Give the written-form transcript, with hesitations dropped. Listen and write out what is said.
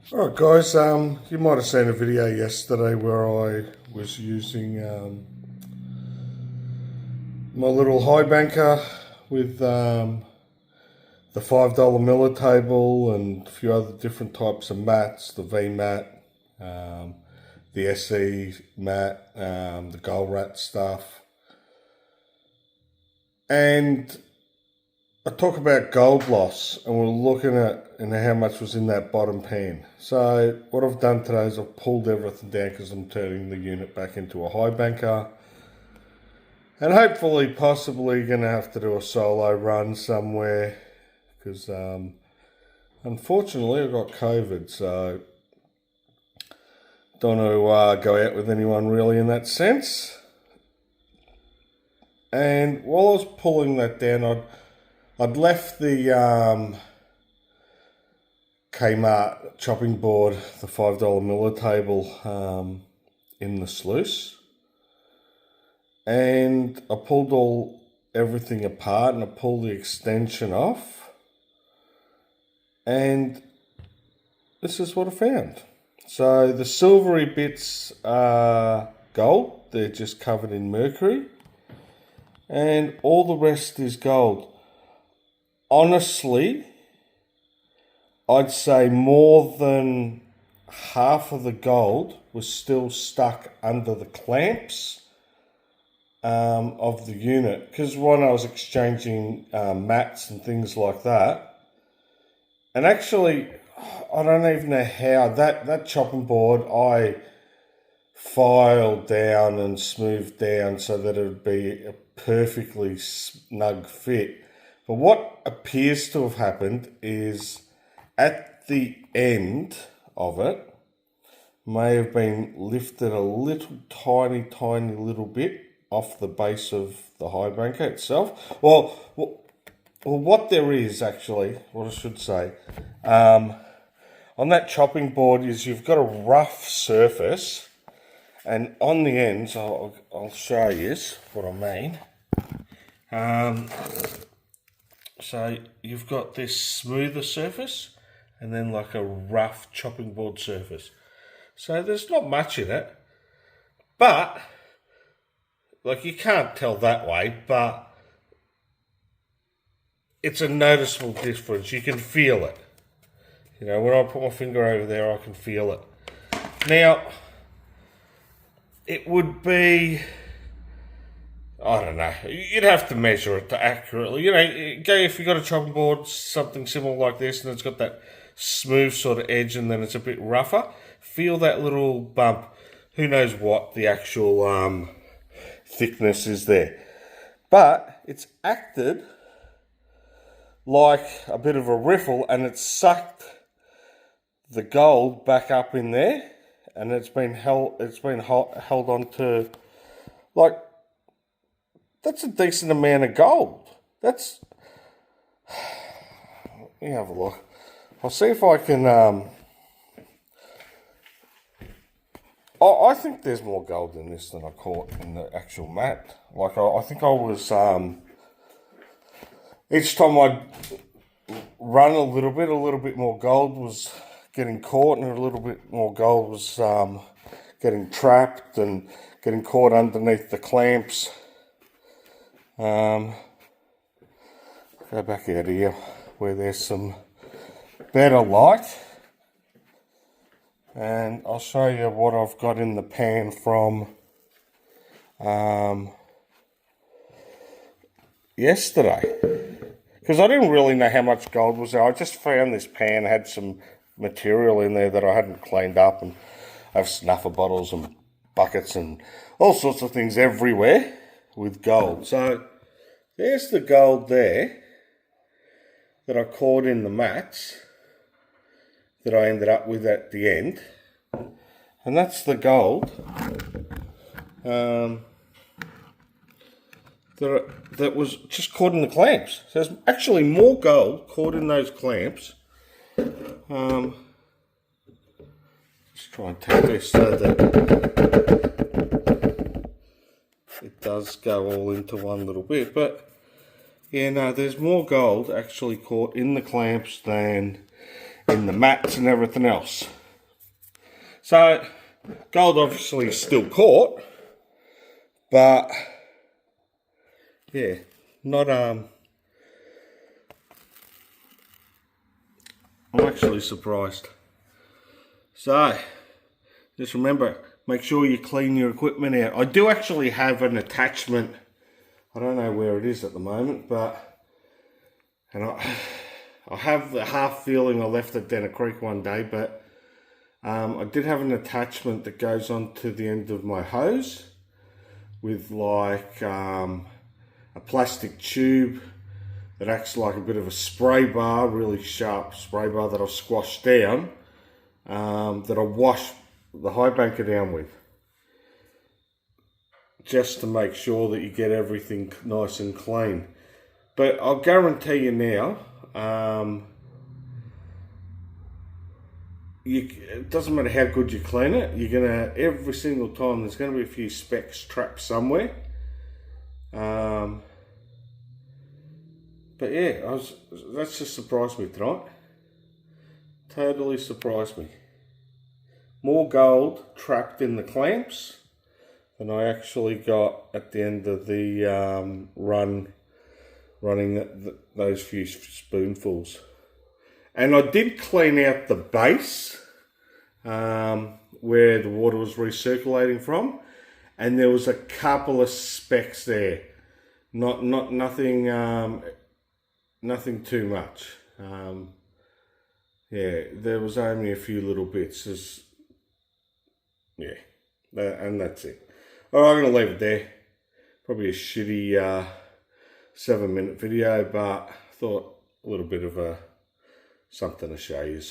Alright guys, you might have seen a video yesterday where I was using my little high banker with the $5 Miller table and a few other different types of mats, the V mat, the SE mat, the Gold Rat stuff. And I talk about gold loss, and we're looking at how much was in that bottom pan. So what I've done today is I've pulled everything down because I'm turning the unit back into a high banker, and hopefully possibly going to have to do a solo run somewhere because unfortunately I got COVID, so don't want to go out with anyone really in that sense. And while I was pulling that down, I'd left the Kmart chopping board, the $5 Miller table, in the sluice, and I pulled everything apart and I pulled the extension off, and this is what I found. So the silvery bits are gold, they're just covered in mercury, and all the rest is gold. Honestly, I'd say more than half of the gold was still stuck under the clamps of the unit, because when I was exchanging mats and things like that, and actually I don't even know how that chopping board I filed down and smoothed down so that it would be a perfectly snug fit. But what appears to have happened is at the end of it may have been lifted a little tiny little bit off the base of the high banker itself. Well, what there is actually, what I should say, on that chopping board is you've got a rough surface, and on the ends, I'll show you what I mean. So you've got this smoother surface and then like a rough chopping board surface. So there's not much in it, but like you can't tell that way, but it's a noticeable difference. You can feel it. You know, when I put my finger over there, I can feel it. Now, it would be, I don't know, you'd have to measure it accurately. You know, if you've got a chopping board, something similar like this, and it's got that smooth sort of edge and then it's a bit rougher, feel that little bump. Who knows what the actual thickness is there. But it's acted like a bit of a riffle, and it's sucked the gold back up in there, and it's been held on to, like, that's a decent amount of gold. Let me have a look. I'll see if I can, I think there's more gold in this than I caught in the actual mat. Like, I think I was, each time I'd run a little bit more gold was getting caught, and a little bit more gold was getting trapped and getting caught underneath the clamps. Go back out here where there's some better light, and I'll show you what I've got in the pan from yesterday, because I didn't really know how much gold was there. I just found this pan had some material in there that I hadn't cleaned up, and I have snuffer bottles and buckets and all sorts of things everywhere with gold. So there's the gold there that I caught in the mats that I ended up with at the end, and that's the gold that was just caught in the clamps. So there's actually more gold caught in those clamps. Just try and take this so that it does go all into one little bit, but yeah, no, there's more gold actually caught in the clamps than in the mats and everything else. So gold obviously is still caught, but yeah, not I'm actually surprised. So just remember, make sure you clean your equipment out. I do actually have an attachment. I don't know where it is at the moment, but I have the half feeling I left it down a creek one day, but I did have an attachment that goes on to the end of my hose with like a plastic tube that acts like a bit of a spray bar, really sharp spray bar that I've squashed down, that I wash the high banker down with, just to make sure that you get everything nice and clean. But I'll guarantee you now, it doesn't matter how good you clean it, you're gonna, every single time there's gonna be a few specks trapped somewhere. But yeah, that's just surprised me tonight. Totally surprised me. More gold trapped in the clamps than I actually got at the end of the running those few spoonfuls. And I did clean out the base where the water was recirculating from, and there was a couple of specks there. Nothing too much. Yeah, there was only a few little bits. And that's it. All right, I'm gonna leave it there. Probably a shitty 7-minute video, but I thought a little bit of something to show you.